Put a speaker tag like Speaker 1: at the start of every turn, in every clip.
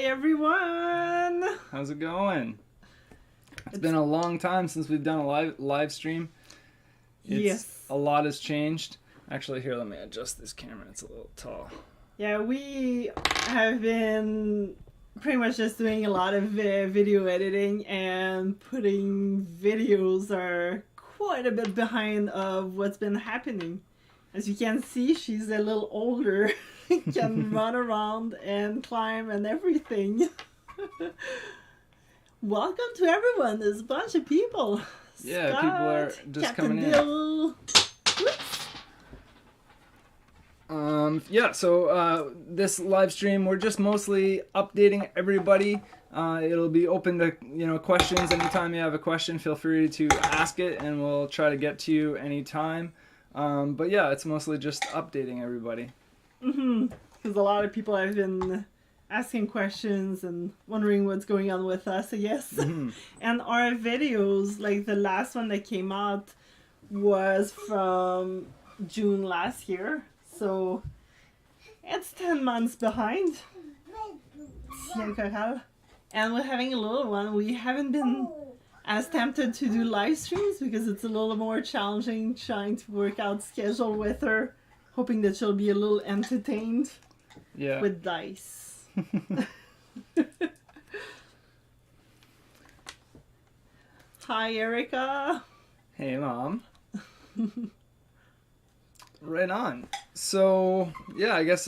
Speaker 1: everyone!
Speaker 2: How's it going? It's been a long time since we've done a live stream.
Speaker 1: Yes.
Speaker 2: A lot has changed. Actually, here, let me adjust this camera. It's a little tall.
Speaker 1: Yeah, we have been pretty much just doing a lot of video editing, and putting videos are quite a bit behind of what's been happening. As you can see, she's a little older, can run around and climb and everything. Welcome to everyone. There's a bunch of people.
Speaker 2: Yeah,
Speaker 1: Scott,
Speaker 2: people are just
Speaker 1: Captain
Speaker 2: coming
Speaker 1: Bill.
Speaker 2: in. So this live stream, we're just mostly updating everybody. It'll be open to questions. Anytime you have a question, feel free to ask it, and we'll try to get to you anytime. But yeah, it's mostly just updating everybody.
Speaker 1: Because a lot of people have been asking questions and wondering what's going on with us, I guess. And our videos, like the last one that came out was from June last year. So it's 10 months behind. And we're having a little one. We haven't been as tempted to do live streams because it's a little more challenging trying to work out schedule with her, hoping that she'll be a little entertained with dice. Hi, Erica.
Speaker 2: Hey, Mom. Right on. So, yeah, I guess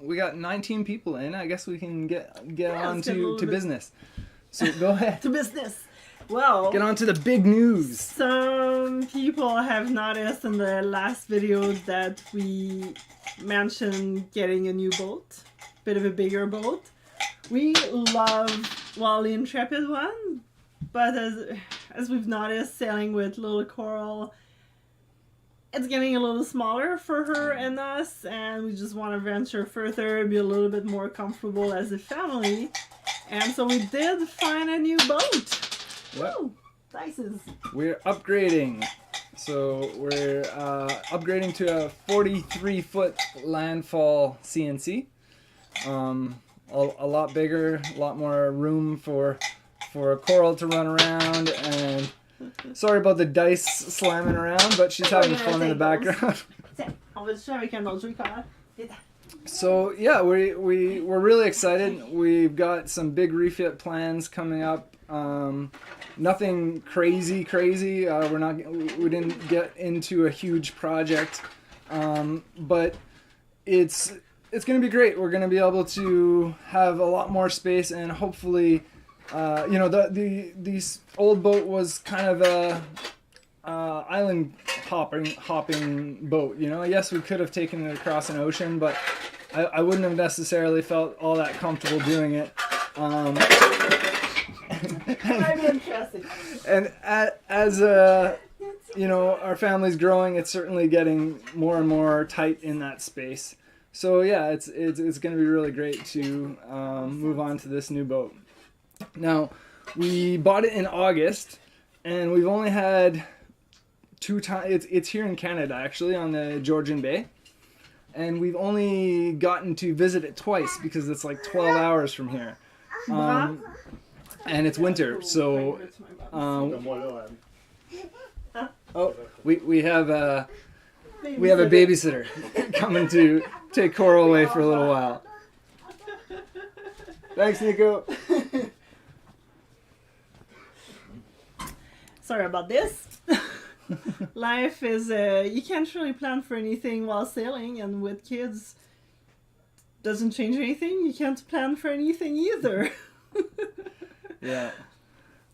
Speaker 2: we got 19 people in. I guess we can get on to business. So go ahead.
Speaker 1: To business. Well,
Speaker 2: get on to the big news.
Speaker 1: Some people have noticed in the last video that we mentioned getting a new boat. Bit of a bigger boat. We love Wildly Intrepid one, but as we've noticed, sailing with little Coral, it's getting a little smaller for her and us, and we just want to venture further, be a little bit more comfortable as a family. And so we did find a new boat. Woo! Dices.
Speaker 2: We're upgrading. So we're upgrading to a 43-foot landfall CNC. A lot bigger, a lot more room for Coral to run around, and sorry about the dice slamming around, but she's having fun in the background. So yeah, we're really excited. We've got some big refit plans coming up. Nothing crazy. We didn't get into a huge project, but it's going to be great. We're going to be able to have a lot more space, and hopefully, the old boat was kind of a island hopping boat. Yes, we could have taken it across an ocean, but I wouldn't have necessarily felt all that comfortable doing it. And as our family's growing, it's certainly getting more and more tight in that space. So yeah, it's going to be really great to move on to this new boat. Now, we bought it in August, and we've only had 2 times. It's here in Canada, actually, on the Georgian Bay, and we've only gotten to visit it twice because it's like 12 hours from here, and it's winter. So, we have a babysitter coming to take Coral away for a little while. Thanks, Nico.
Speaker 1: Sorry about this. Life is, you can't really plan for anything while sailing, and with kids, doesn't change anything. You can't plan for anything either.
Speaker 2: Yeah,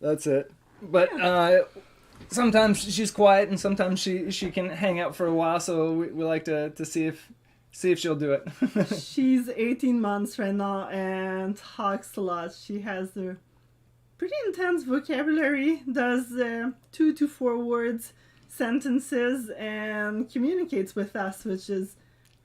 Speaker 2: that's it. But sometimes she's quiet, and sometimes she can hang out for a while. So we like to see if she'll do it.
Speaker 1: She's 18 months right now and talks a lot. She has a pretty intense vocabulary, does 2 to 4 words, sentences, and communicates with us, which is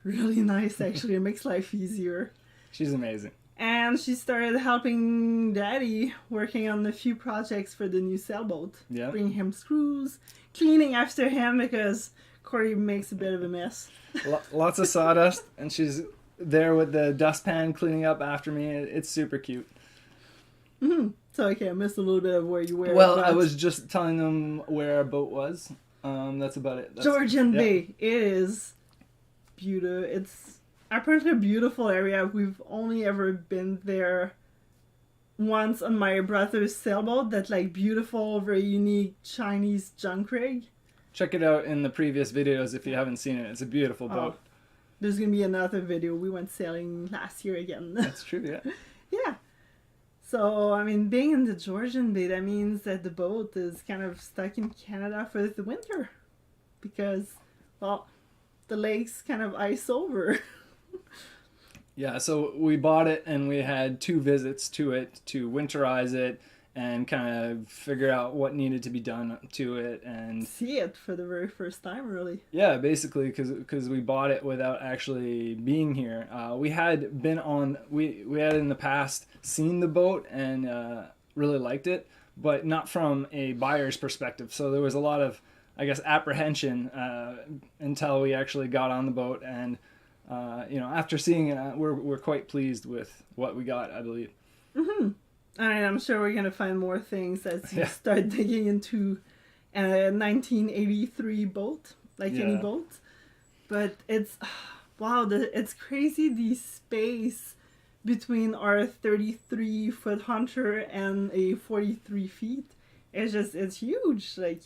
Speaker 1: really nice, actually. It makes life easier.
Speaker 2: She's amazing.
Speaker 1: And she started helping Daddy working on a few projects for the new sailboat.
Speaker 2: Yeah.
Speaker 1: Bringing him screws, cleaning after him because Corey makes a bit of a mess.
Speaker 2: Lots of sawdust, and she's there with the dustpan cleaning up after me. It's super cute.
Speaker 1: So okay, I missed a little bit of where you were.
Speaker 2: Well,
Speaker 1: but
Speaker 2: I was just telling them where our boat was. That's about it.
Speaker 1: Georgian
Speaker 2: yeah.
Speaker 1: Bay. It is beautiful. It's apparently a beautiful area. We've only ever been there once on my brother's sailboat. That like beautiful, very unique Chinese junk rig.
Speaker 2: Check it out in the previous videos if you haven't seen it. It's a beautiful boat.
Speaker 1: There's gonna be another video. We went sailing last year again.
Speaker 2: That's true, yeah.
Speaker 1: Yeah. So, I mean, being in the Georgian Bay, that means that the boat is kind of stuck in Canada for the winter. Because, well, the lake's kind of ice over.
Speaker 2: Yeah, so we bought it and we had 2 visits to it to winterize it and kind of figure out what needed to be done to it and
Speaker 1: see it for the very first time, really.
Speaker 2: Yeah, basically because we bought it without actually being here. We had been on we had in the past seen the boat and really liked it, but not from a buyer's perspective. So there was a lot of, I guess, apprehension until we actually got on the boat and after seeing it, we're quite pleased with what we got, I believe.
Speaker 1: And I'm sure we're going to find more things as you start digging into a 1983 boat, like any boat. But it's, wow, it's crazy the space between our 33-foot Hunter and a 43 feet. It's huge. Like,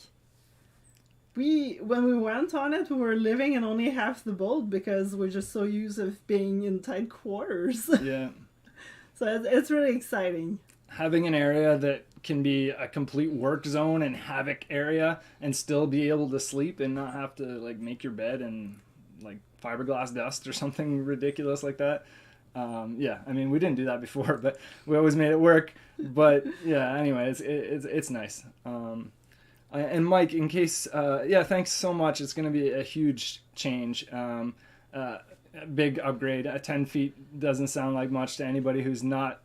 Speaker 1: when we went on it, we were living in only half the boat because we're just so used to being in tight quarters.
Speaker 2: Yeah.
Speaker 1: So it's really exciting.
Speaker 2: Having an area that can be a complete work zone and havoc area and still be able to sleep and not have to like make your bed and like fiberglass dust or something ridiculous like that. I mean, we didn't do that before, but we always made it work. But yeah, anyway, it's nice. And Mike, in case, thanks so much. It's going to be a huge change. A big upgrade. 10 feet doesn't sound like much to anybody who's not,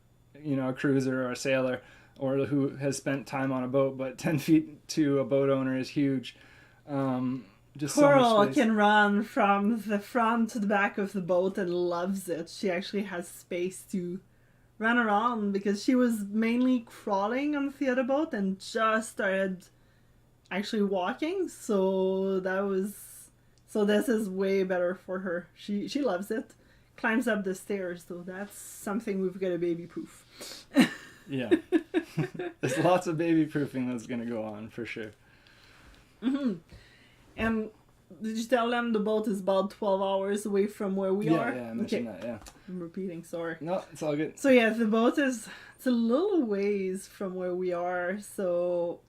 Speaker 2: a cruiser or a sailor or who has spent time on a boat, but 10 feet to a boat owner is huge. Just
Speaker 1: Coral
Speaker 2: so much space.
Speaker 1: can run from the front to the back of the boat and loves it. She actually has space to run around because she was mainly crawling on the other boat and just started actually walking. So this is way better for her. She loves it. Climbs up the stairs, though. That's something we've got to baby proof.
Speaker 2: Yeah. There's lots of baby proofing that's going to go on for sure.
Speaker 1: And did you tell them the boat is about 12 hours away from where we are?
Speaker 2: Yeah, I mentioned that, yeah.
Speaker 1: I'm repeating, sorry.
Speaker 2: No, it's all good.
Speaker 1: So yeah, the boat it's a little ways from where we are, so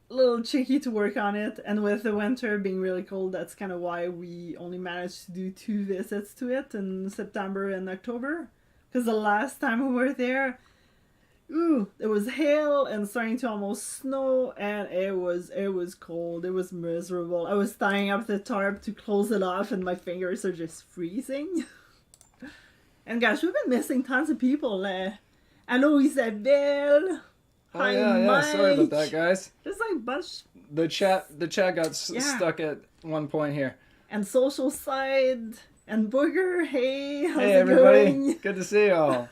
Speaker 1: a little tricky to work on it. And with the winter being really cold, that's kind of why we only managed to do 2 visits to it in September and October. Because the last time we were there, it was hail and starting to almost snow, and it was cold. It was miserable. I was tying up the tarp to close it off, and my fingers are just freezing. And gosh, we've been missing tons of people. Hello, Isabelle. Hi, Mike.
Speaker 2: Sorry about that, guys.
Speaker 1: There's like a bunch.
Speaker 2: The chat got stuck at one point here.
Speaker 1: And Social Side and Booger. Hey, how's it
Speaker 2: everybody.
Speaker 1: going?
Speaker 2: Good to see you all.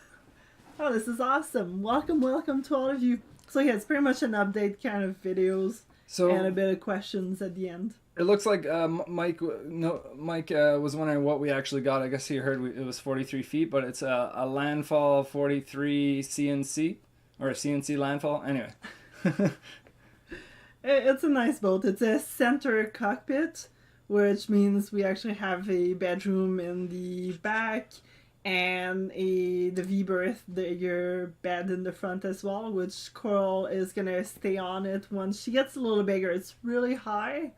Speaker 1: Oh, this is awesome. Welcome to all of you. So yeah, it's pretty much an update kind of videos and a bit of questions at the end.
Speaker 2: It looks like Mike was wondering what we actually got. I guess he heard it was 43 feet, but it's a Landfall 43 CNC, or a CNC Landfall. Anyway.
Speaker 1: It's a nice boat. It's a center cockpit, which means we actually have a bedroom in the back and the V-berth, your bed in the front as well, which Coral is going to stay on it once she gets a little bigger. It's really high,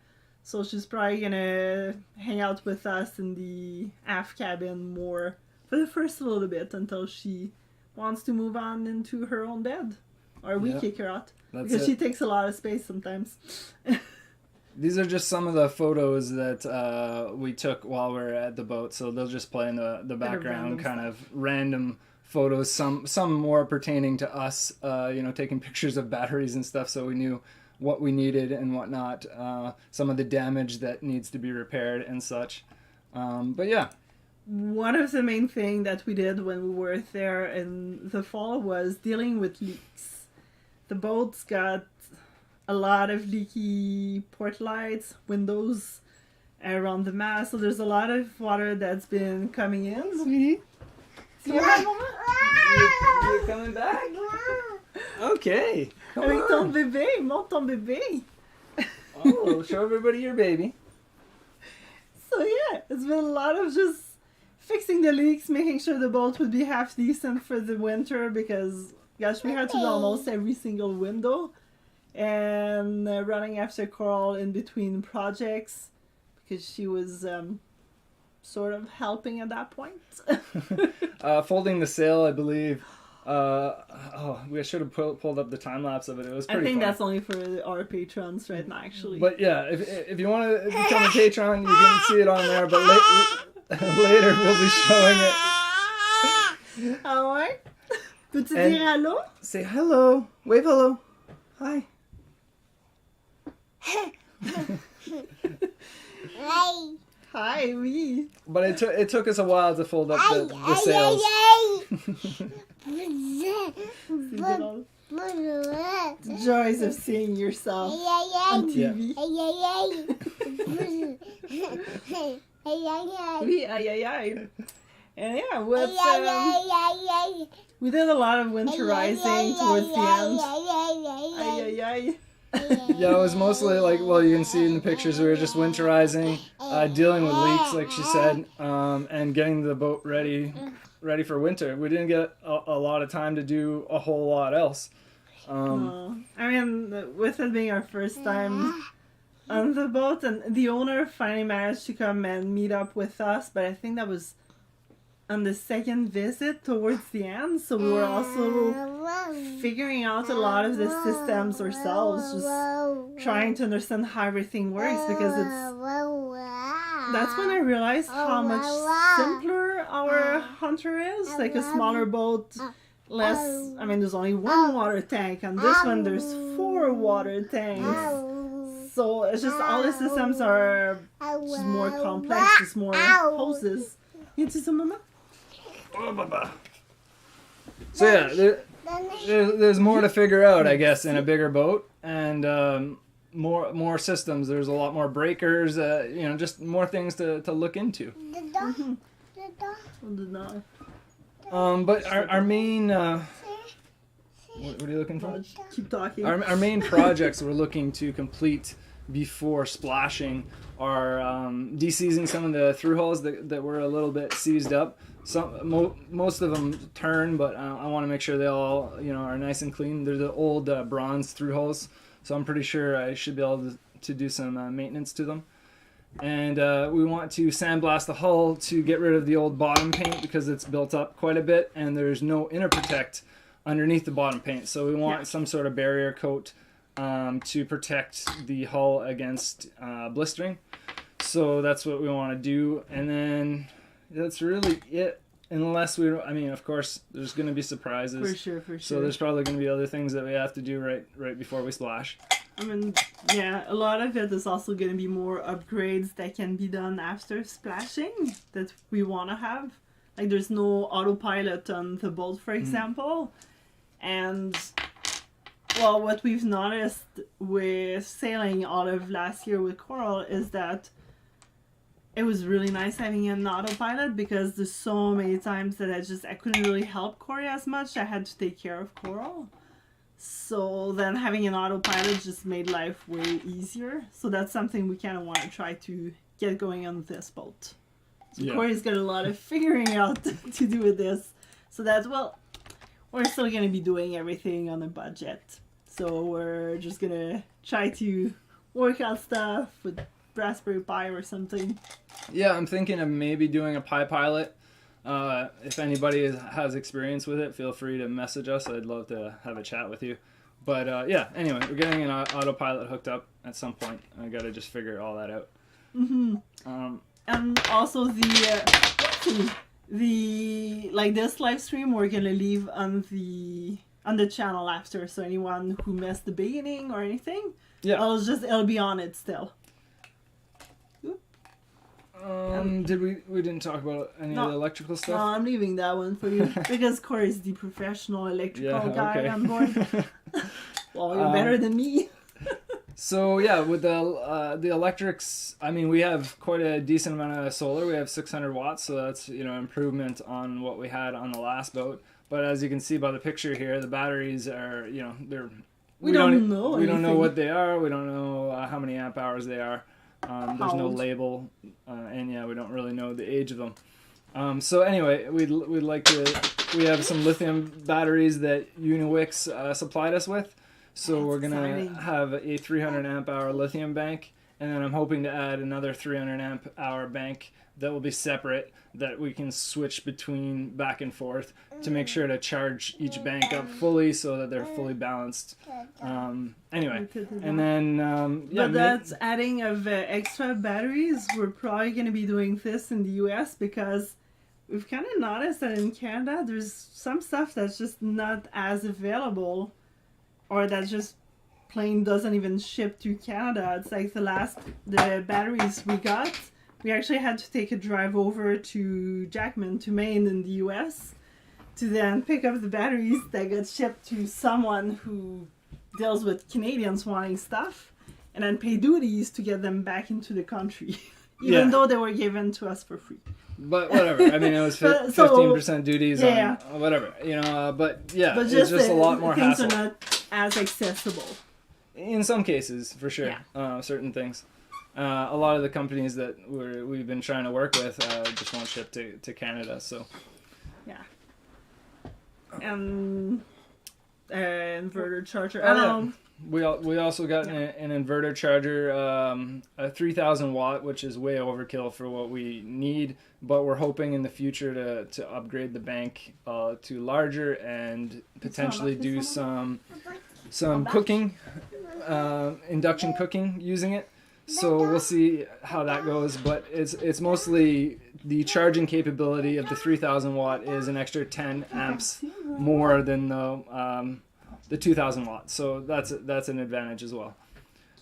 Speaker 1: so she's probably going to hang out with us in the aft cabin more for the first little bit until she wants to move on into her own bed. Or we kick her out. Because she takes a lot of space sometimes.
Speaker 2: These are just some of the photos that we took while we were at the boat, so they'll just play in the background, kind of random photos, some more pertaining to us, taking pictures of batteries and stuff, so we knew what we needed and whatnot, some of the damage that needs to be repaired and such. But yeah.
Speaker 1: one of the main things that we did when we were there in the fall was dealing with leaks. The boat's got a lot of leaky port lights, windows around the mast, so there's a lot of water that's been coming in.
Speaker 2: Sweetie,
Speaker 1: You're
Speaker 2: coming back? Okay. Come
Speaker 1: Avec ton
Speaker 2: on.
Speaker 1: bébé, montre ton bébé.
Speaker 2: Oh, show everybody your baby.
Speaker 1: So yeah, it's been a lot of just fixing the leaks, making sure the boat would be half decent for the winter because, gosh, we had to do almost every single window. And running after Coral in between projects because she was sort of helping at that point.
Speaker 2: Folding the sail, I believe. We should have pulled up the time lapse of it. It was pretty
Speaker 1: I think
Speaker 2: fun.
Speaker 1: that's only for our patrons right now, actually.
Speaker 2: But yeah, if you want to become a patron, you can see it on there. But later we'll be showing it.
Speaker 1: Ah ouais? Peux-tu dire allô?
Speaker 2: Say hello. Wave hello. Hi.
Speaker 1: Hi, oui.
Speaker 2: But it took us a while to fold up the sails.
Speaker 1: C'est drôle. The joys of seeing yourself on TV. Oui, aïe aïe aïe. And yeah, we did a lot of winterizing towards the end. Aïe aïe aïe.
Speaker 2: Yeah, it was mostly like, well, you can see in the pictures, we were just winterizing, dealing with leaks, like she said, and getting the boat ready for winter. We didn't get a lot of time to do a whole lot else.
Speaker 1: I mean, with it being our first time on the boat, and the owner finally managed to come and meet up with us, but I think that was on the second visit towards the end, so we were also figuring out a lot of the systems ourselves, just trying to understand how everything works, because that's when I realized how much simpler our hunter is. Like a smaller boat, less, I mean, there's only one water tank. On this one, there's 4 water tanks. So it's just all the systems are just more complex, just more hoses. You see some, Mama?
Speaker 2: So yeah, there's more to figure out, I guess, in a bigger boat, and more systems. There's a lot more breakers, just more things to look into. But our main what are you looking for?
Speaker 1: Keep talking.
Speaker 2: Our main projects we're looking to complete before splashing are de-seizing some of the through hulls that were a little bit seized up. Most of them turn, but I want to make sure they all are nice and clean. They're the old bronze through hulls, so I'm pretty sure I should be able to do some maintenance to them. And we want to sandblast the hull to get rid of the old bottom paint because it's built up quite a bit, and there's no inner protect underneath the bottom paint. So we want some sort of barrier coat to protect the hull against blistering. So that's what we want to do, and then that's really it. Unless I mean, of course, there's going to be surprises.
Speaker 1: For sure.
Speaker 2: So there's probably going to be other things that we have to do right before we splash.
Speaker 1: I mean, yeah, a lot of it is also going to be more upgrades that can be done after splashing that we want to have. Like, there's no autopilot on the boat, for example. And, well, what we've noticed with sailing all of last year with Coral is that it was really nice having an autopilot because there's so many times that I couldn't really help Corey as much. I had to take care of Coral. So then having an autopilot just made life way easier. So that's something we kind of want to try to get going on this boat. So Corey's got a lot of figuring out to do with this. So that's, well, we're still going to be doing everything on a budget. So we're just going to try to work out stuff with Raspberry Pi or something.
Speaker 2: Yeah, I'm thinking of maybe doing a Pi Pilot. If anybody has experience with it, feel free to message us. I'd love to have a chat with you. But anyway, we're getting an autopilot hooked up at some point. I got to just figure all that out.
Speaker 1: And also the like this live stream we're gonna leave on the channel after. So anyone who missed the beginning or anything, it'll be on it still.
Speaker 2: We didn't talk about any of the electrical
Speaker 1: No,
Speaker 2: stuff?
Speaker 1: I'm leaving that one for you because Corey's the professional electrical guy
Speaker 2: okay.
Speaker 1: on board. Well, you're better than me.
Speaker 2: So yeah, with the electrics, I mean, we have quite a decent amount of solar. We have 600 watts, so that's, you know, improvement on what we had on the last boat. But as you can see by the picture here, the batteries are, you know,
Speaker 1: we don't know
Speaker 2: we don't know what they are. We don't know how many amp hours they are. There's no label, and yeah, we don't really know the age of them. So anyway, we'd like to. We have some lithium batteries that Uniwix supplied us with. So we're gonna have a 300 amp hour lithium bank, and then I'm hoping to add another 300 amp hour bank that will be separate, that we can switch between back and forth to make sure to charge each bank up fully so that they're fully balanced. Anyway, and then
Speaker 1: but that's adding of extra batteries. We're probably going to be doing this in the US because we've kind of noticed that in Canada there's some stuff that's just not as available, or that just plain doesn't even ship to Canada. It's like the batteries we got, we actually had to take a drive over to Jackman, to Maine in the US, to then pick up the batteries that got shipped to someone who deals with Canadians wanting stuff, and then pay duties to get them back into the country, even though they were given to us for free.
Speaker 2: But whatever. I mean, it was 15% duties on whatever, you know. But yeah,
Speaker 1: but
Speaker 2: it's just a lot more
Speaker 1: things
Speaker 2: hassle.
Speaker 1: Things are not as accessible.
Speaker 2: In some cases, for sure. Yeah. Certain things. A lot of the companies that we've been trying to work with just won't ship to Canada. So.
Speaker 1: Yeah. And inverter charger. I don't know.
Speaker 2: We also got an inverter charger, a 3,000 watt, which is way overkill for what we need. But we're hoping in the future to upgrade the bank to larger and potentially do some cooking, induction cooking using it. So we'll see how that goes. But it's mostly the charging capability of the 3,000 watt is an extra 10 amps more than the 2,000 watts, so that's an advantage as well.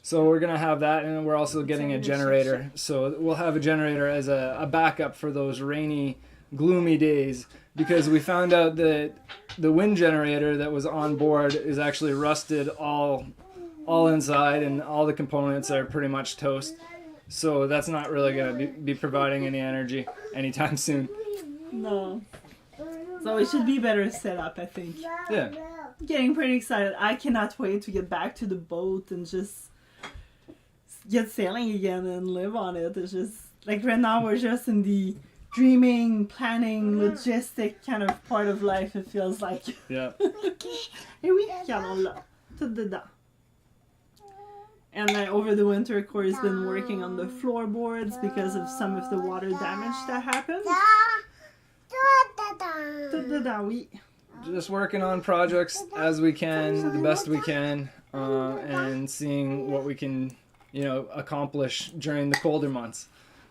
Speaker 2: So we're gonna have that, and we're also getting a generator. So we'll have a generator as a backup for those rainy, gloomy days, because we found out that the wind generator that was on board is actually rusted all inside, and all the components are pretty much toast. So that's not really gonna be providing any energy anytime soon.
Speaker 1: No. So it should be better set up, I think.
Speaker 2: Yeah.
Speaker 1: Getting pretty excited. I cannot wait to get back to the boat and just get sailing again and live on it. It's just like right now we're just in the dreaming, planning, logistic kind of part of life, it feels like.
Speaker 2: Yeah.
Speaker 1: Et oui, regardons là. Tout dedans. And over the winter, Corey's been working on the floorboards because of some of the water damage that happened. Tout dedans, oui.
Speaker 2: Just working on projects as we can, the best we can, and seeing what we can, accomplish during the colder months.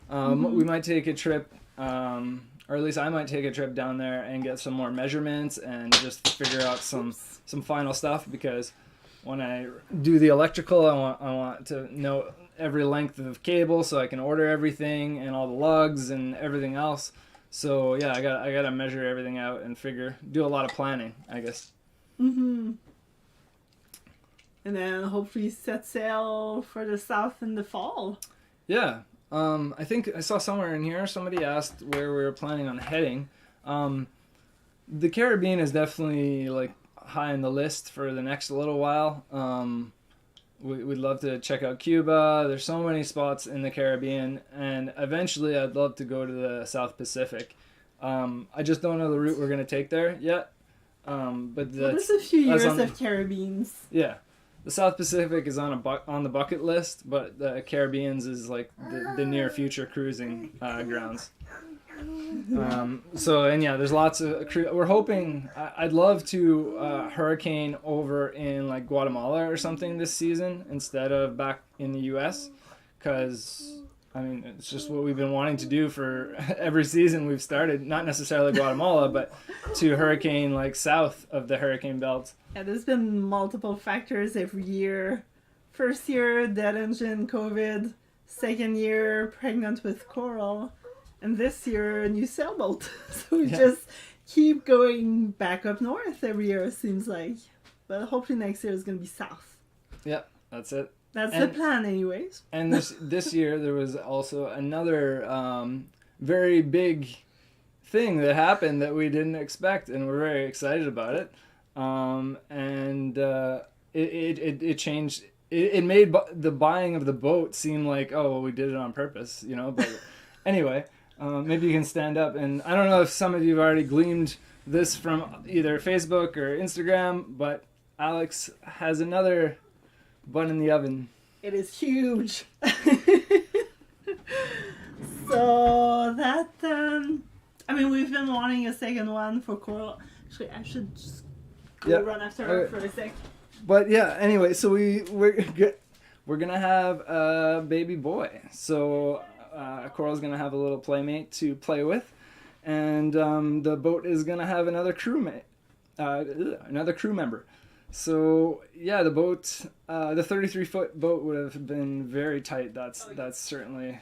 Speaker 2: We might take a trip, or at least I might take a trip down there and get some more measurements and just figure out some final stuff, because when I do the electrical, I want to know every length of cable so I can order everything and all the lugs and everything else. So yeah, I gotta measure everything out and do a lot of planning, I guess.
Speaker 1: And then hopefully set sail for the south in the fall. Yeah.
Speaker 2: I think I saw somewhere in here somebody asked where we were planning on heading. The Caribbean is definitely like high on the list for the next little while. We'd love to check out Cuba. There's so many spots in the Caribbean, and eventually I'd love to go to the South Pacific. I just don't know the route we're going to take there yet. But
Speaker 1: there's a few years of Caribbeans.
Speaker 2: Yeah. The South Pacific is on the bucket list, but the Caribbeans is like the near future cruising grounds. There's lots of we're hoping. I'd love to hurricane over in like Guatemala or something this season instead of back in the US, because I mean it's just what we've been wanting to do for every season we've started. Not necessarily Guatemala, but to hurricane like south of the hurricane belt.
Speaker 1: Yeah, there's been multiple factors every year. First year, dead engine, COVID. second year pregnant with Coral, and this year a new sailboat. So we
Speaker 2: Yeah.
Speaker 1: just keep going back up north every year, it seems like. But hopefully next year is going to be south.
Speaker 2: Yep, that's it.
Speaker 1: That's the plan, anyways.
Speaker 2: And this year there was also another very big thing that happened that we didn't expect, and we're very excited about it. It changed. It made the buying of the boat seem like, oh, well, we did it on purpose, you know. But anyway, maybe you can stand up, and I don't know if some of you have already gleaned this from either Facebook or Instagram, but Alex has another bun in the oven.
Speaker 1: It is huge. So that, I mean, we've been wanting a second one for Coral. Actually, I should just go run after her for a sec.
Speaker 2: But yeah, anyway, so we're gonna have a baby boy. So Coral's gonna have a little playmate to play with, and the boat is gonna have another crew member. So yeah, the boat, the 33-foot boat would have been very tight. That's certainly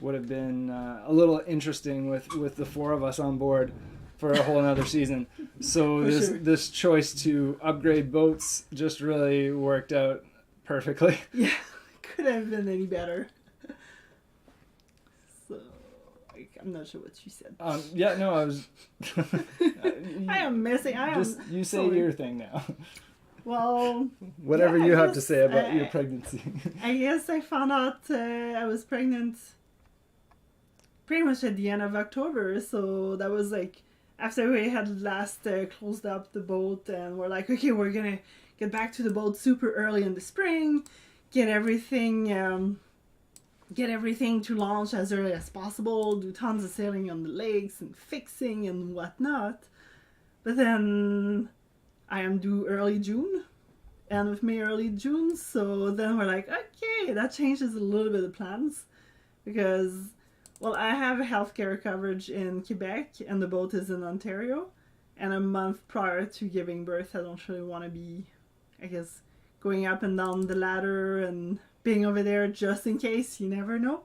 Speaker 2: would have been a little interesting with the four of us on board for a whole another season. So this choice to upgrade boats just really worked out perfectly.
Speaker 1: Yeah, could have been any better. So I'm not sure what you said.
Speaker 2: Yeah, no, I was.
Speaker 1: I am missing.
Speaker 2: You say your thing now.
Speaker 1: Well,
Speaker 2: whatever you have to say about your pregnancy.
Speaker 1: I guess I found out I was pregnant pretty much at the end of October, so that was like after we had last closed up the boat, and we're like, okay, we're gonna get back to the boat super early in the spring, get everything to launch as early as possible, do tons of sailing on the lakes and fixing and whatnot. But then I am due early June, end of May, early June, so then we're like, okay, that changes a little bit of plans, because, well, I have healthcare coverage in Quebec, and the boat is in Ontario, and a month prior to giving birth, I don't really want to be, I guess, going up and down the ladder and being over there just in case, you never know.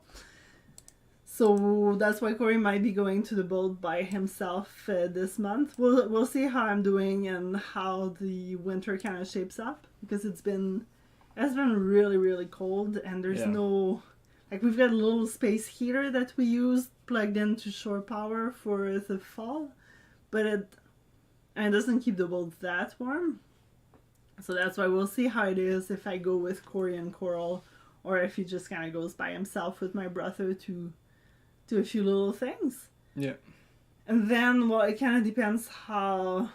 Speaker 1: So that's why Corey might be going to the boat by himself this month. We'll see how I'm doing and how the winter kind of shapes up, because it's been really, really cold, and there's no, like, we've got a little space heater that we use plugged into shore power for the fall, but it doesn't keep the boat that warm. So that's why we'll see how it is if I go with Corey and Coral, or if he just kind of goes by himself with my brother to do a few little things.
Speaker 2: Yeah.
Speaker 1: And then, well, it kind of depends how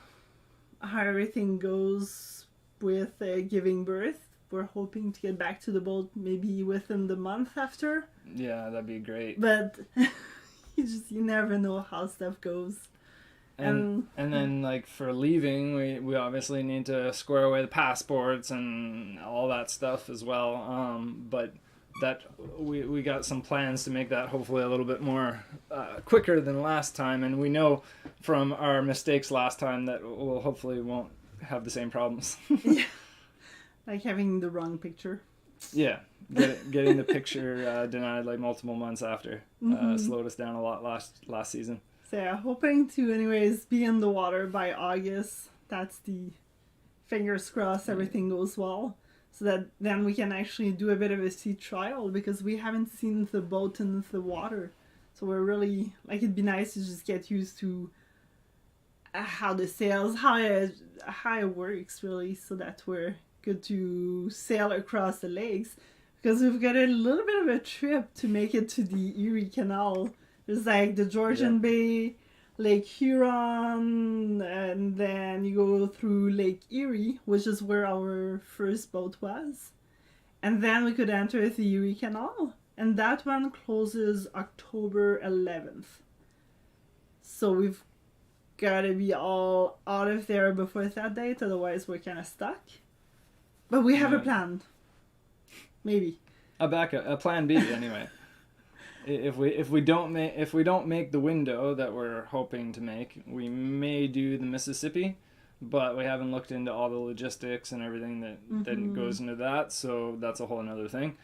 Speaker 1: everything goes with giving birth. We're hoping to get back to the boat maybe within the month after.
Speaker 2: Yeah, that'd be great.
Speaker 1: But you never know how stuff goes.
Speaker 2: And then, like, for leaving, we obviously need to square away the passports and all that stuff as well. But that we got some plans to make that hopefully a little bit more quicker than last time, and we know from our mistakes last time that we'll hopefully won't have the same problems.
Speaker 1: Yeah. Like having the wrong picture.
Speaker 2: Yeah, getting the picture denied like multiple months after slowed us down a lot last season.
Speaker 1: So yeah, hoping to anyways be in the water by August. That's the fingers crossed everything goes well. So that then we can actually do a bit of a sea trial, because we haven't seen the boat in the water. So we're really, like, it'd be nice to just get used to how the sails, how it works really, so that we're good to sail across the lakes. Because we've got a little bit of a trip to make it to the Erie Canal. There's like the Georgian Bay, Lake Huron, and then you go through Lake Erie, which is where our first boat was. And then we could enter the Erie Canal, and that one closes October 11th. So we've got to be all out of there before that date, otherwise we're kind of stuck. But we have a plan. Maybe. A
Speaker 2: plan B anyway. If we don't make the window that we're hoping to make, we may do the Mississippi, but we haven't looked into all the logistics and everything that goes into that, so that's a whole another thing.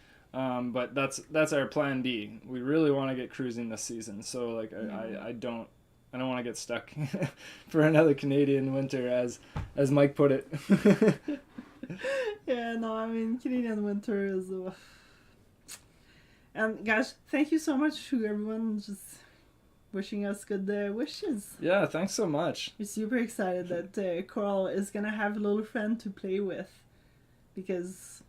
Speaker 2: But that's our plan B. We really want to get cruising this season. So like I don't want to get stuck for another Canadian winter, as Mike put it.
Speaker 1: Yeah, no, I mean, Canadian winter is... And guys, thank you so much to everyone just wishing us good wishes.
Speaker 2: Yeah, thanks so much.
Speaker 1: We're super excited that Coral is going to have a little friend to play with. Because,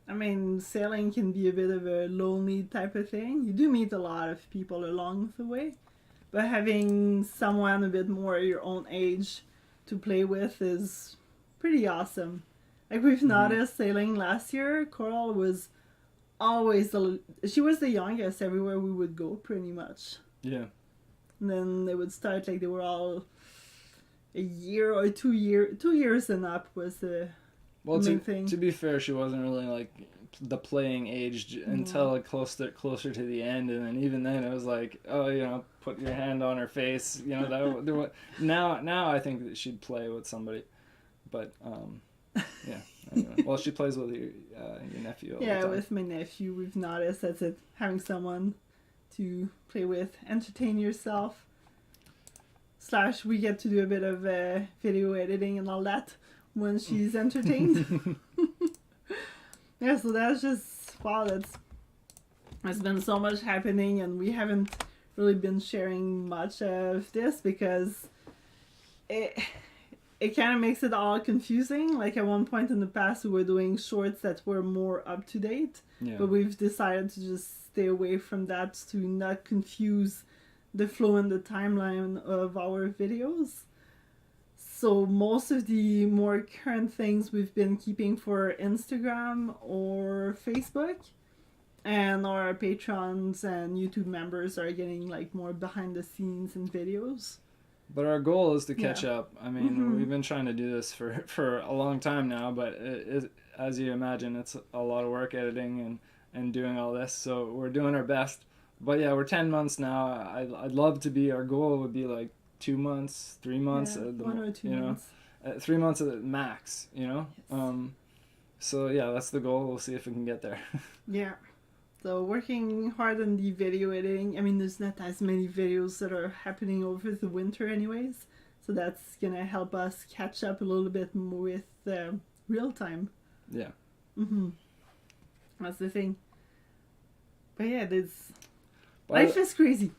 Speaker 1: I mean, sailing can be a bit of a lonely type of thing. You do meet a lot of people along the way. But having someone a bit more your own age to play with is pretty awesome. Like we've noticed sailing last year, Coral was always she was the youngest everywhere we would go, pretty much.
Speaker 2: Yeah.
Speaker 1: And then they would start like they were all a year or 2 years and up was the main thing.
Speaker 2: To be fair, she wasn't really like the playing age until closer to the end, and then even then it was like, oh, you know, put your hand on her face, you know. Now I think that she'd play with somebody, but yeah. Anyway. Well, she plays with your nephew all the time.
Speaker 1: With my nephew, we've noticed that having someone to play with, entertain yourself. / we get to do a bit of video editing and all that when she's entertained. Yeah, so that's just, wow, there's been so much happening, and we haven't really been sharing much of this because it kind of makes it all confusing. Like at one point in the past we were doing shorts that were more up to date, but we've decided to just stay away from that to not confuse the flow and the timeline of our videos. So most of the more current things we've been keeping for Instagram or Facebook, and our patrons and YouTube members are getting like more behind the scenes and videos.
Speaker 2: But our goal is to catch up. I mean, we've been trying to do this for a long time now, but as you imagine, it's a lot of work editing and doing all this. So we're doing our best. But yeah, we're 10 months now. I'd love to be, our goal would be like 2 months, 3 months.
Speaker 1: 1 or 2 months.
Speaker 2: 3 months at the max, you know?
Speaker 1: Yes.
Speaker 2: So yeah, that's the goal. We'll see if we can get there.
Speaker 1: Yeah. So working hard on the video editing. I mean, there's not as many videos that are happening over the winter anyways. So that's going to help us catch up a little bit more with real time.
Speaker 2: Yeah.
Speaker 1: That's the thing. But yeah, life is crazy.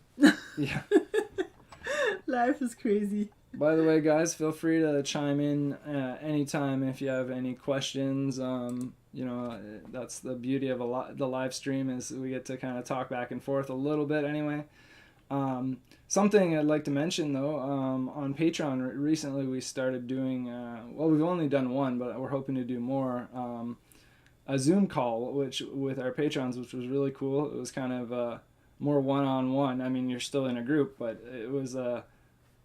Speaker 2: Yeah.
Speaker 1: Life is crazy.
Speaker 2: By the way, guys, feel free to chime in anytime if you have any questions. You know, that's the beauty of the live stream, is we get to kind of talk back and forth a little bit anyway. Something I'd like to mention, though, on Patreon recently we started doing, well, we've only done one, but we're hoping to do more, a Zoom call with our patrons, which was really cool. It was kind of more one-on-one. I mean, you're still in a group, but it was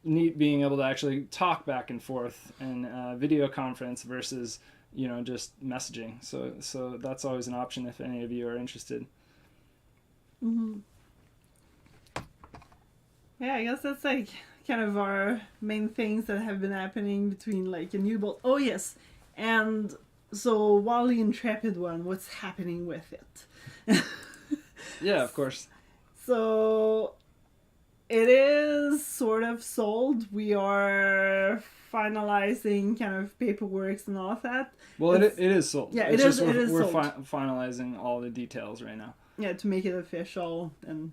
Speaker 2: neat being able to actually talk back and forth and video conference versus, you know, just messaging. So that's always an option if any of you are interested.
Speaker 1: Yeah, I guess that's like kind of our main things that have been happening between like a new bolt. Oh yes, and so Wildly Intrepid one, what's happening with it?
Speaker 2: Yeah, of course.
Speaker 1: So it is sort of sold. We are finalizing kind of paperwork and all of that.
Speaker 2: Well, it is sold.
Speaker 1: Yeah,
Speaker 2: it's
Speaker 1: it is
Speaker 2: we're
Speaker 1: sold.
Speaker 2: Finalizing all the details right now.
Speaker 1: Yeah, to make it official and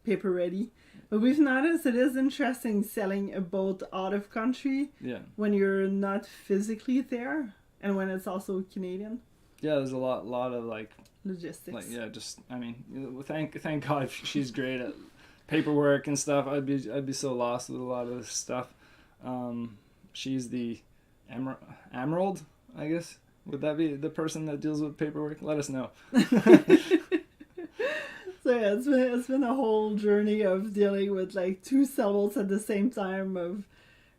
Speaker 1: paper ready. But we've noticed it is interesting selling a boat out of country when you're not physically there, and when it's also Canadian.
Speaker 2: Yeah, there's a lot of like
Speaker 1: logistics.
Speaker 2: Like just I mean, thank God she's great at paperwork and stuff. I'd be so lost with a lot of this stuff. She's the Emerald, I guess. Would that be the person that deals with paperwork? Let us know.
Speaker 1: So yeah, it's been a whole journey of dealing with like 2 sailboats at the same time, of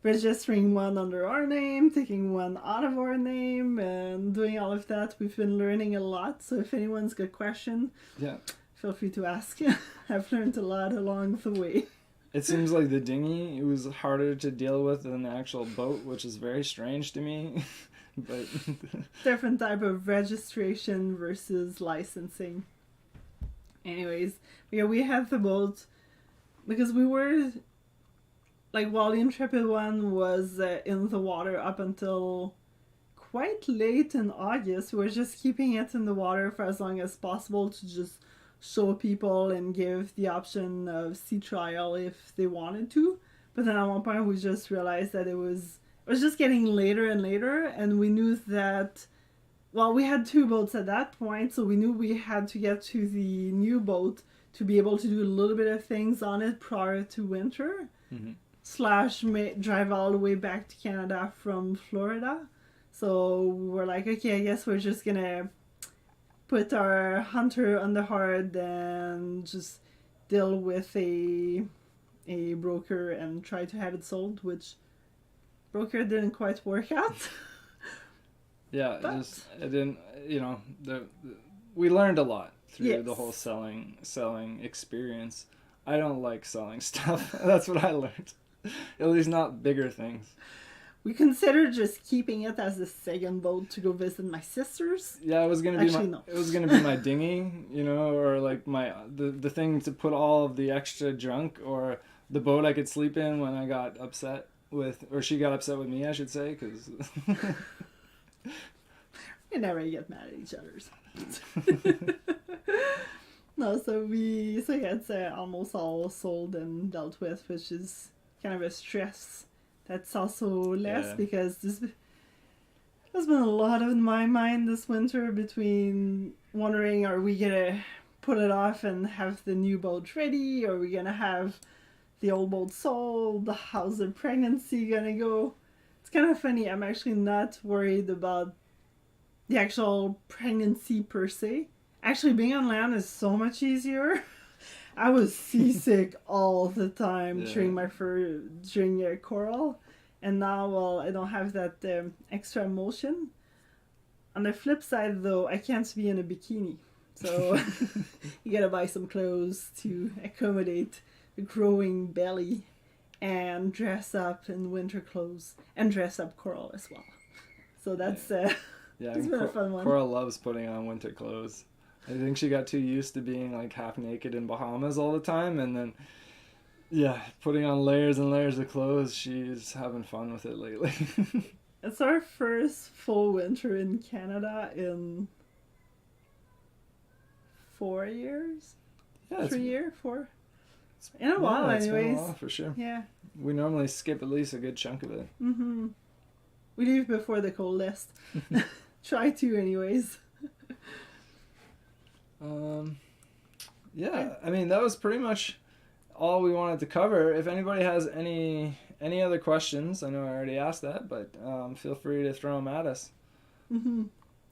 Speaker 1: registering one under our name, taking one out of our name, and doing all of that. We've been learning a lot, so if anyone's got questions, feel free to ask. I've learned a lot along the way.
Speaker 2: It seems like the dinghy, it was harder to deal with than the actual boat, which is very strange to me. But
Speaker 1: different type of registration versus licensing. Anyways, yeah, we had the boat because we were like Wildly Intrepid one was in the water up until quite late in August. We were just keeping it in the water for as long as possible to just show people and give the option of sea trial if they wanted to. But then at one point we just realized that it was just getting later and later, and we knew that, well, we had 2 boats at that point, so we knew we had to get to the new boat to be able to do a little bit of things on it prior to winter. / drive all the way back to Canada from Florida. So we were like, okay, I guess we're just gonna put our hunter on the hard and just deal with a broker and try to have it sold, which broker didn't quite work out.
Speaker 2: Yeah,
Speaker 1: But-
Speaker 2: it didn't. We learned a lot through
Speaker 1: Yes.
Speaker 2: the whole selling experience. I don't like selling stuff. That's what I learned. At least not bigger things.
Speaker 1: We considered just keeping it as the second boat to go visit my sisters.
Speaker 2: Yeah, it was gonna be
Speaker 1: Actually, no.
Speaker 2: it was gonna be my dinghy, or like the thing to put all of the extra junk, or the boat I could sleep in when I got upset with, or she got upset with me, I should say, because.
Speaker 1: We never get mad at each other. No, so yeah, it's almost all sold and dealt with, which is kind of a stress. That's also less
Speaker 2: Yeah.
Speaker 1: because there's been a lot in my mind this winter between wondering, are we gonna put it off and have the new boat ready? Are we gonna have the old boat sold? How's the pregnancy gonna go? It's kind of funny. I'm actually not worried about the actual pregnancy per se. Actually, being on land is so much easier. I was seasick all the time
Speaker 2: Yeah.
Speaker 1: during coral, and now, well, I don't have that extra emotion. On the flip side, though, I can't be in a bikini, so you gotta buy some clothes to accommodate the growing belly, and dress up in winter clothes and dress up coral as well. So that's
Speaker 2: Yeah,
Speaker 1: it's
Speaker 2: and
Speaker 1: been a fun one.
Speaker 2: Cora loves putting on winter clothes. I think she got too used to being like half naked in Bahamas all the time, and then putting on layers and layers of clothes. She's having fun with it lately.
Speaker 1: It's our first full winter in Canada in 4 years.
Speaker 2: Yeah,
Speaker 1: 3 years, 4. In a while,
Speaker 2: it's been a
Speaker 1: anyways.
Speaker 2: while, for sure.
Speaker 1: Yeah.
Speaker 2: We normally skip at least a good chunk of it.
Speaker 1: Mm-hmm. We leave before the coldest. Try to, anyways.
Speaker 2: Yeah, I mean, that was pretty much all we wanted to cover. If anybody has any other questions, I know I already asked that, but feel free to throw them at us.
Speaker 1: Mm-hmm.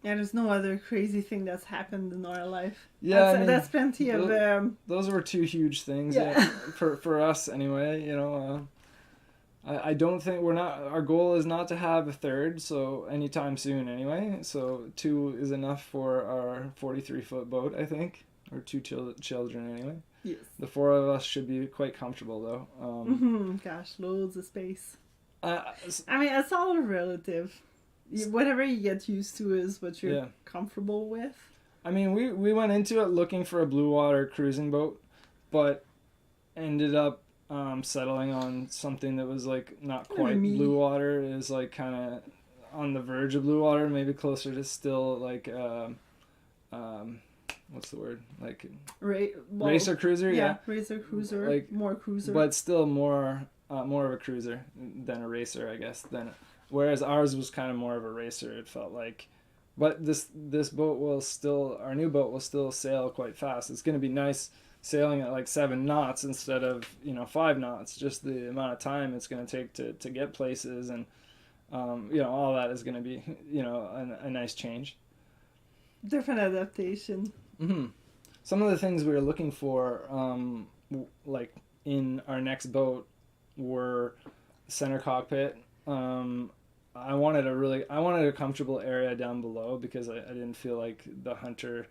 Speaker 1: Yeah, there's no other crazy thing that's happened in our life.
Speaker 2: Yeah,
Speaker 1: That's plenty of.
Speaker 2: Those were 2 huge things.
Speaker 1: Yeah.
Speaker 2: For us anyway. I don't think our goal is not to have a third, so anytime soon anyway. So 2 is enough for our 43-foot boat, I think, or 2 children anyway.
Speaker 1: Yes.
Speaker 2: The 4 of us should be quite comfortable though.
Speaker 1: Gosh, loads of space.
Speaker 2: I
Speaker 1: I mean, it's all relative. Whatever you get used to is what you're
Speaker 2: Yeah.
Speaker 1: comfortable with.
Speaker 2: I mean, we went into it looking for a blue water cruising boat, but ended up settling on something that was like not quite
Speaker 1: Me.
Speaker 2: blue water. It was like kind of on the verge of blue water, maybe closer to still like what's the word, like racer cruiser. Yeah,
Speaker 1: racer cruiser,
Speaker 2: Like,
Speaker 1: more cruiser.
Speaker 2: but still more of a cruiser than a racer, I guess. Whereas ours was kind of more of a racer. It felt like. But this boat our new boat will still sail quite fast. It's going to be nice sailing at like 7 knots instead of 5 knots. Just the amount of time it's going to take to get places, and all that is going to be a nice change.
Speaker 1: Different adaptation.
Speaker 2: Mm-hmm. Some of the things we were looking for, like in our next boat, were center cockpit. I wanted a comfortable area down below because I didn't feel like the Hunter,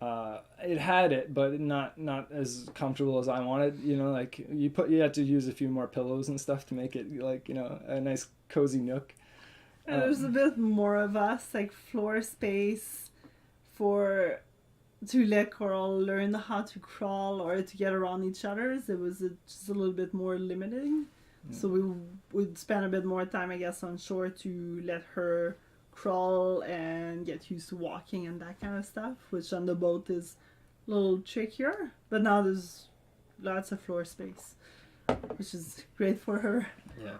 Speaker 2: it had it, but not as comfortable as I wanted. Like you had to use a few more pillows and stuff to make it like a nice cozy nook.
Speaker 1: And there's a bit more of us, like floor space for to let Coral learn how to crawl or to get around each other. It was just a little bit more limiting. So we would spend a bit more time, I guess, on shore to let her crawl and get used to walking and that kind of stuff, which on the boat is a little trickier. But now there's lots of floor space, which is great for her.
Speaker 2: Yeah.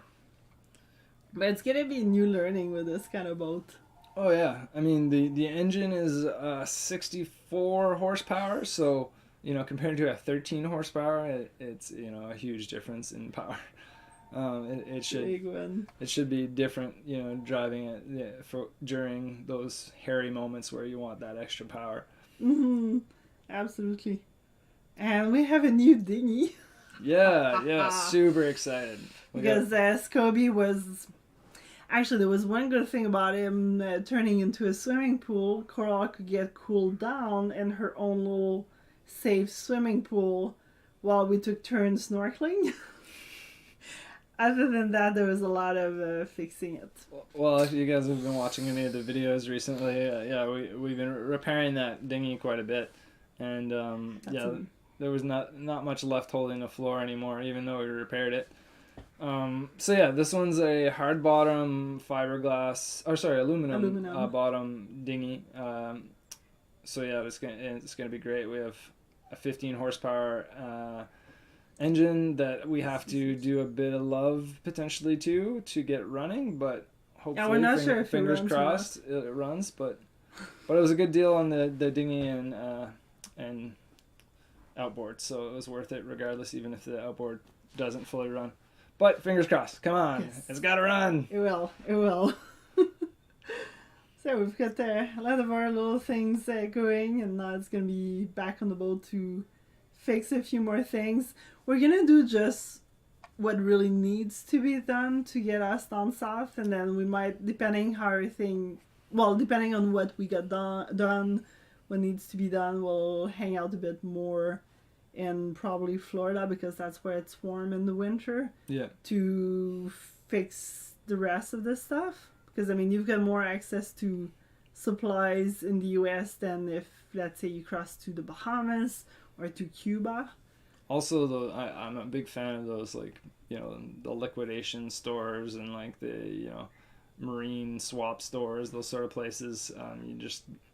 Speaker 1: But it's gonna be new learning with this kind of boat.
Speaker 2: Oh yeah, I mean the engine is 64 horsepower, so compared to a 13 horsepower, it's a huge difference in power. It should be different, driving it during those hairy moments where you want that extra power.
Speaker 1: Mm-hmm. Absolutely. And we have a new dinghy.
Speaker 2: Yeah, super excited.
Speaker 1: Because Scobie was... Actually, there was one good thing about him turning into a swimming pool. Coral could get cooled down in her own little safe swimming pool while we took turns snorkeling. Other than that, there was a lot of fixing it.
Speaker 2: Well, if you guys have been watching any of the videos recently, we've been repairing that dinghy quite a bit. And there was not much left holding the floor anymore, even though we repaired it. This one's a hard bottom aluminum bottom dinghy. It's gonna be great. We have a 15 horsepower engine that we have to do a bit of love potentially to get running, but hopefully
Speaker 1: we're not sure if
Speaker 2: fingers crossed it runs. But it was a good deal on the dinghy and outboard, so it was worth it regardless, even if the outboard doesn't fully run. But fingers crossed. Come on. Yes. It's got to run.
Speaker 1: It will. So we've got a lot of our little things going, and now it's going to be back on the boat to fix a few more things. We're going to do just what really needs to be done to get us down south, and then we might, depending on what we got done, what needs to be done, we'll hang out a bit more in probably Florida, because that's where it's warm in the winter.
Speaker 2: Yeah.
Speaker 1: To fix the rest of this stuff, because you've got more access to supplies in the US than if, let's say, you cross to the Bahamas or to Cuba.
Speaker 2: Also, I'm a big fan of those, the liquidation stores and the marine swap stores, those sort of places.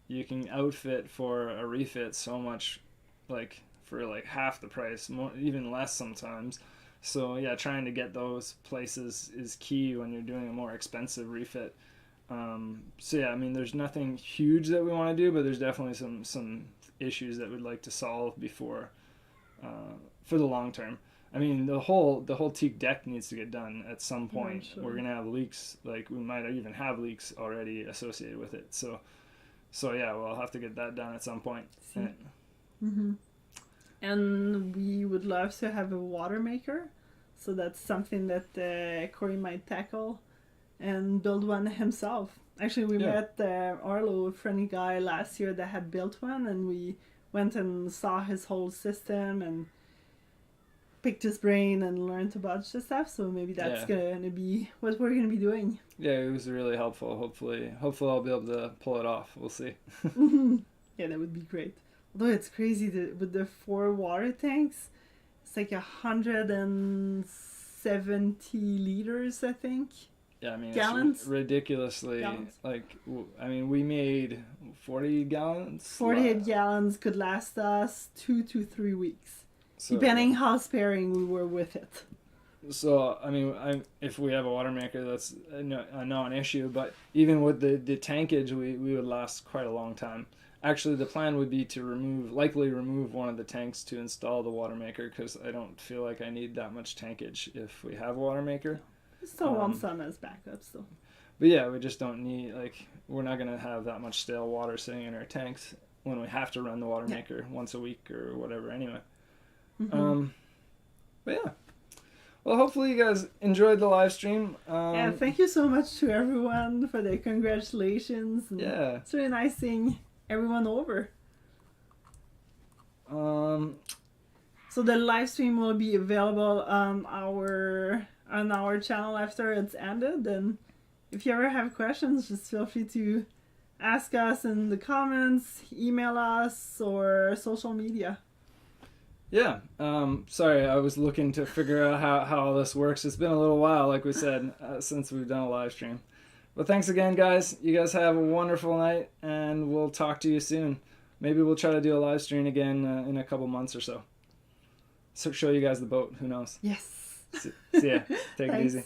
Speaker 2: You can outfit for a refit so much, for half the price, more, even less sometimes. So yeah, trying to get those places is key when you're doing a more expensive refit. There's nothing huge that we want to do, but there's definitely some issues that we'd like to solve before for the long term. The whole teak deck needs to get done at some point. Sure. We're gonna have leaks, we might even have leaks already associated with it. So we'll have to get that done at some point.
Speaker 1: Mm-hmm. And we would love to have a water maker, so that's something that Corey might tackle and build one himself. Actually, we met Arlo, a friendly guy, last year that had built one, and we went and saw his whole system and picked his brain and learned a bunch of stuff. So maybe that's gonna be what we're gonna be doing. Yeah,
Speaker 2: it was really helpful. Hopefully I'll be able to pull it off. We'll see.
Speaker 1: Yeah, that would be great. Although it's crazy that with the 4 water tanks, it's 170 liters, I think.
Speaker 2: Yeah,
Speaker 1: gallons?
Speaker 2: It's ridiculously gallons. We made 40 gallons.
Speaker 1: 48 gallons could last us 2 to 3 weeks, depending how sparing we were with it.
Speaker 2: So if we have a water maker, that's a non-issue. But even with the tankage, we would last quite a long time. Actually, the plan would be to likely remove one of the tanks to install the water maker, because I don't feel like I need that much tankage if we have a water maker.
Speaker 1: We still want some as backup still.
Speaker 2: But yeah, we just don't need, we're not going to have that much stale water sitting in our tanks when we have to run the water maker once a week or whatever anyway. Mm-hmm. But yeah. Well, hopefully you guys enjoyed the live stream.
Speaker 1: Thank you so much to everyone for their congratulations. And it's really nice seeing everyone over. So the live stream will be available on our channel after it's ended, and if you ever have questions, just feel free to ask us in the comments, email us, or social media.
Speaker 2: Yeah. Sorry, I was looking to figure out how all this works. It's been a little while, like we said, since we've done a live stream. But thanks again, guys. You guys have a wonderful night, and we'll talk to you soon. Maybe we'll try to do a live stream again in a couple months or so. So show you guys the boat. Who knows?
Speaker 1: Yes.
Speaker 2: See ya. Take it easy.